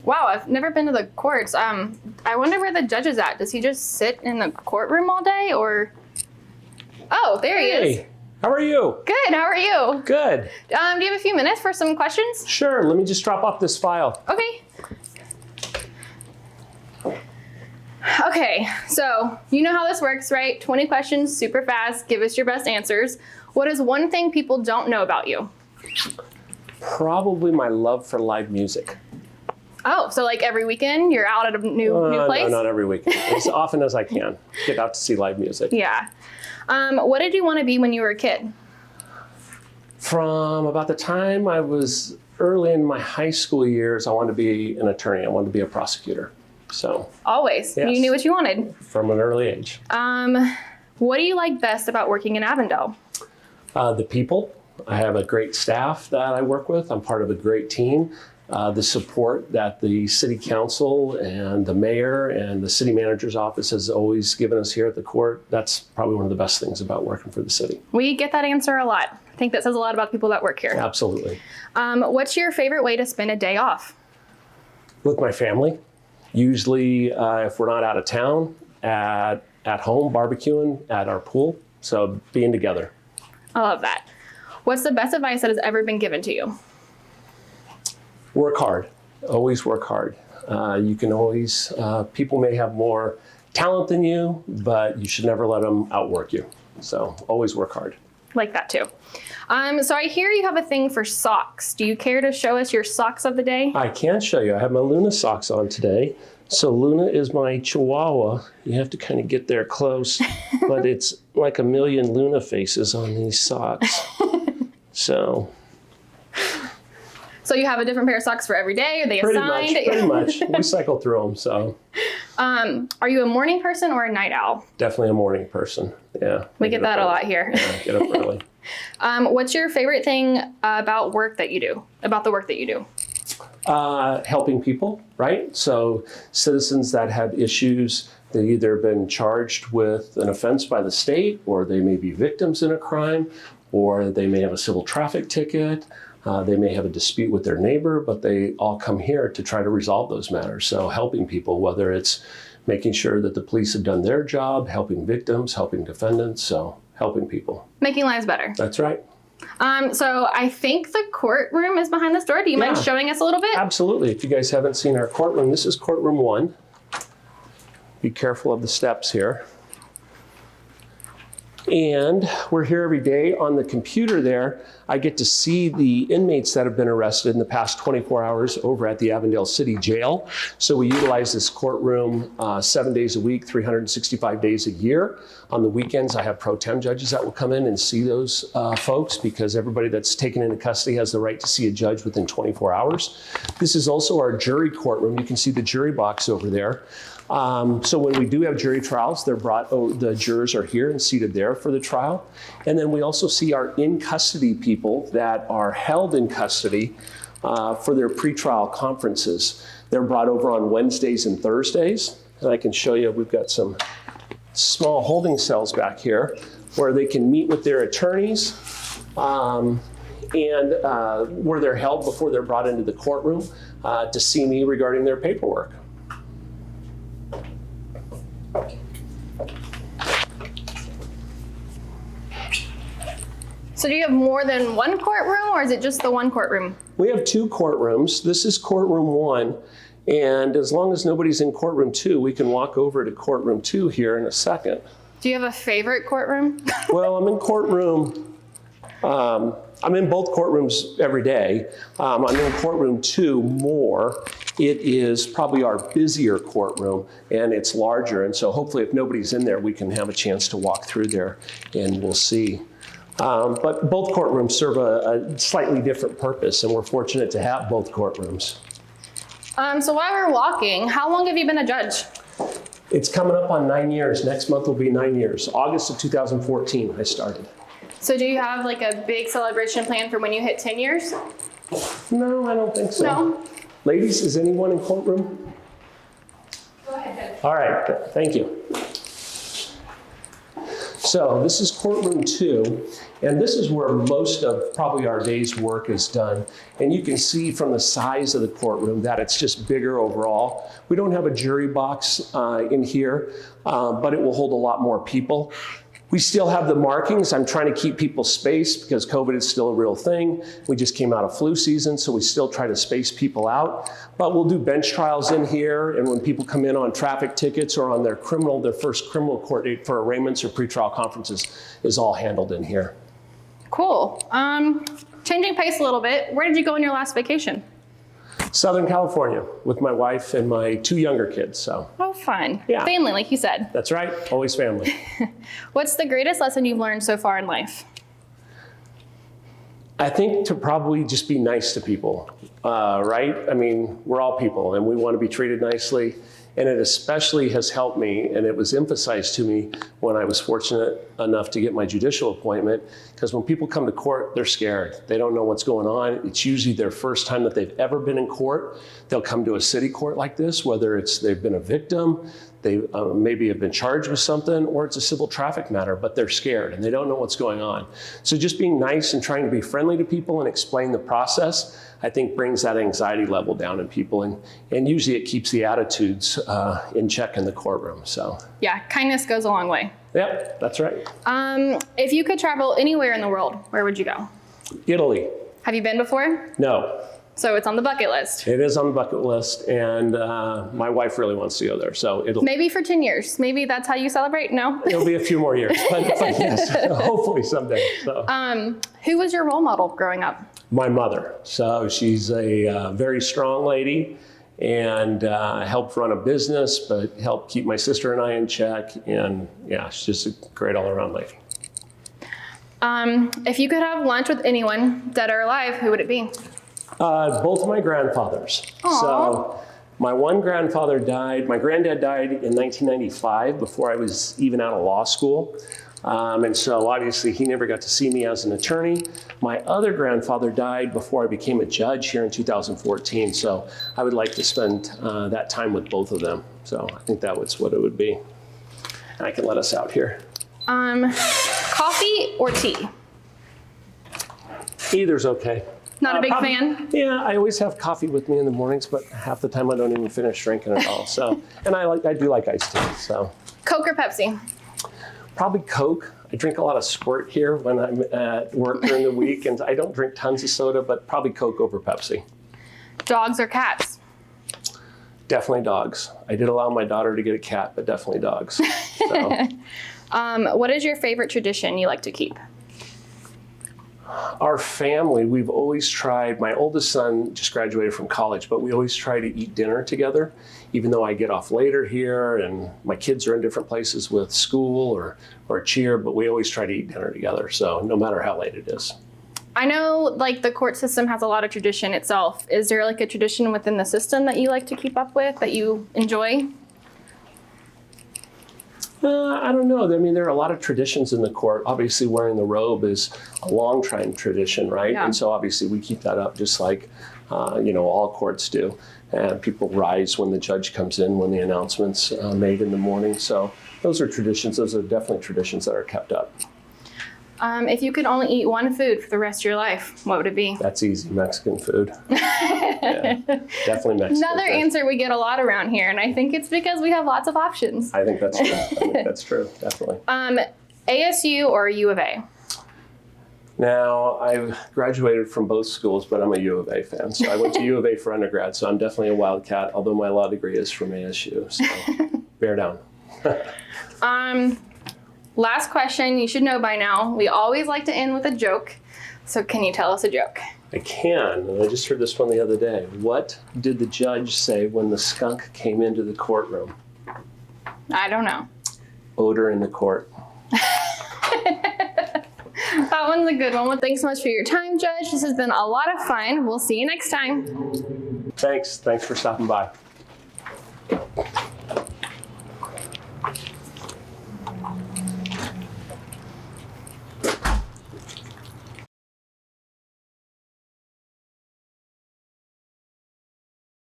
Wow, I've never been to the courts. I wonder where the judge is at. Does he just sit in the courtroom all day, or? Oh, there he is. Hey, how are you? Good, how are you? Good. Do you have a few minutes for some questions? Sure, let me just drop off this file. Okay. Okay, so you know how this works, right? 20 questions, super fast. Give us your best answers. What is one thing people don't know about you? Probably my love for live music. Oh, so like every weekend you're out at a new place? No, not every weekend. As often as I can. Get out to see live music. Yeah. What did you want to be when you were a kid? From about the time I was early in my high school years, I wanted to be an attorney. I wanted to be a prosecutor. So. Always. Yes. You knew what you wanted. From an early age. What do you like best about working in Avondale? The people. I have a great staff that I work with. I'm part of a great team. The support that the city council and the mayor and the city manager's office has always given us here at the court, that's probably one of the best things about working for the city. We get that answer a lot. I think that says a lot about people that work here. Absolutely. What's your favorite way to spend a day off? With my family. Usually, if we're not out of town, at home barbecuing at our pool. So being together. I love that. What's the best advice that has ever been given to you? Work hard. Always work hard. You can always, people may have more talent than you, but you should never let them outwork you. So always work hard. Like that too. So I hear you have a thing for socks. Do you care to show us your socks of the day? I can show you. I have my Luna socks on today. So Luna is my Chihuahua. You have to kind of get there close, but it's like a million Luna faces on these socks. So you have a different pair of socks for every day? Are they assigned? Pretty much. We cycle through them, so. Are you a morning person or a night owl? Definitely a morning person, yeah. We get that a lot here. Yeah, get up early. What's your favorite thing about the work that you do? Helping people, right? So citizens that have issues, they've either been charged with an offense by the state, or they may be victims in a crime, or they may have a civil traffic ticket. They may have a dispute with their neighbor, but they all come here to try to resolve those matters. So helping people, whether it's making sure that the police have done their job, helping victims, helping defendants, so helping people. Making lives better. That's right. So I think the courtroom is behind this door. Do you mind showing us a little bit? Absolutely. If you guys haven't seen our courtroom, this is courtroom 1. Be careful of the steps here. And we're here every day. On the computer there, I get to see the inmates that have been arrested in the past 24 hours over at the Avondale City Jail. So we utilize this courtroom 7 days a week, 365 days a year. On the weekends, I have pro tem judges that will come in and see those folks, because everybody that's taken into custody has the right to see a judge within 24 hours. This is also our jury courtroom. You can see the jury box over there. So when we do have jury trials, they're brought, the jurors are here and seated there for the trial. And then we also see our in-custody people that are held in custody for their pretrial conferences. They're brought over on Wednesdays and Thursdays. And I can show you, we've got some small holding cells back here where they can meet with their attorneys and where they're held before they're brought into the courtroom to see me regarding their paperwork. So do you have more than one courtroom, or is it just the one courtroom? We have 2 courtrooms. This is courtroom 1. And as long as nobody's in courtroom 2, we can walk over to courtroom 2 here in a second. Do you have a favorite courtroom? Well, I'm in courtroom, I'm in both courtrooms every day. I'm in courtroom 2 more. It is probably our busier courtroom, and it's larger. And so hopefully if nobody's in there, we can have a chance to walk through there and we'll see. But both courtrooms serve a slightly different purpose, and we're fortunate to have both courtrooms. So while we're walking, how long have you been a judge? It's coming up on 9 years. Next month will be 9 years. August of 2014, I started. So do you have like a big celebration plan for when you hit 10 years? No, I don't think so. No? Ladies, is anyone in courtroom? Go ahead, Judge. All right, thank you. So this is courtroom 2, and this is where most of probably our day's work is done. And you can see from the size of the courtroom that it's just bigger overall. We don't have a jury box in here, but it will hold a lot more people. We still have the markings. I'm trying to keep people spaced because COVID is still a real thing. We just came out of flu season, so we still try to space people out. But we'll do bench trials in here, and when people come in on traffic tickets or on their first criminal court date for arraignments or pretrial conferences is all handled in here. Cool. Changing pace a little bit, where did you go on your last vacation? Southern California with my wife and my 2 younger kids. So. Oh, fun. Yeah. Family, like you said. That's right, always family. What's the greatest lesson you've learned so far in life? I think to probably just be nice to people, right? I mean, we're all people and we want to be treated nicely. And it especially has helped me, and it was emphasized to me when I was fortunate enough to get my judicial appointment, because when people come to court, they're scared. They don't know what's going on. It's usually their first time that they've ever been in court. They'll come to a city court like this, whether it's they've been a victim, they maybe have been charged with something, or it's a civil traffic matter, but they're scared and they don't know what's going on. So just being nice and trying to be friendly to people and explain the process, I think brings that anxiety level down in people, and usually it keeps the attitudes in check in the courtroom. So yeah, kindness goes a long way. Yep, that's right. If you could travel anywhere in the world, where would you go? Italy. Have you been before? No. So it's on the bucket list. It is on the bucket list, and my wife really wants to go there. So it'll maybe for 10 years. Maybe that's how you celebrate. No. It'll be a few more years, but yes, hopefully someday. So. Who was your role model growing up? My mother. So she's a very strong lady, and helped run a business, but helped keep my sister and I in check. And yeah, she's just a great all-around lady. If you could have lunch with anyone, dead or alive, who would it be? Both of my grandfathers. Aww. So my one grandfather died, my granddad died in 1995 before I was even out of law school. And so obviously he never got to see me as an attorney. My other grandfather died before I became a judge here in 2014. So I would like to spend that time with both of them. So I think that was what it would be. And I can let us out here. Coffee or tea? Either's okay. Not a big fan? Yeah, I always have coffee with me in the mornings, but half the time I don't even finish drinking it all. So, and I do like iced tea. So, Coke or Pepsi? Probably Coke. I drink a lot of Squirt here when I'm at work during the week, and I don't drink tons of soda, but probably Coke over Pepsi. Dogs or cats? Definitely dogs. I did allow my daughter to get a cat, but definitely dogs. So. What is your favorite tradition you like to keep? Our family, we've always tried, my oldest son just graduated from college, but we always try to eat dinner together, even though I get off later here and my kids are in different places with school or cheer, but we always try to eat dinner together. So no matter how late it is. I know like the court system has a lot of tradition itself. Is there like a tradition within the system that you like to keep up with, that you enjoy? I don't know. I mean, there are a lot of traditions in the court. Obviously, wearing the robe is a long-time tradition, right? Yeah. And so obviously we keep that up just like, all courts do. And people rise when the judge comes in, when the announcement's made in the morning. So those are traditions. Those are definitely traditions that are kept up. If you could only eat one food for the rest of your life, what would it be? That's easy, Mexican food. Yeah, definitely Mexican Another food. answer we get a lot around here, and I think it's because we have lots of options. I think that's true. I think that's true, definitely. ASU or U of A? Now, I've graduated from both schools, but I'm a U of A fan. So I went to U of A for undergrad, so I'm definitely a Wildcat, although my law degree is from ASU, so bear down. Last question, you should know by now. We always like to end with a joke. So can you tell us a joke? I can, and I just heard this one the other day. What did the judge say when the skunk came into the courtroom? I don't know. Odor in the court. That one's a good one. Well, thanks so much for your time, Judge. This has been a lot of fun. We'll see you next time. Thanks for stopping by.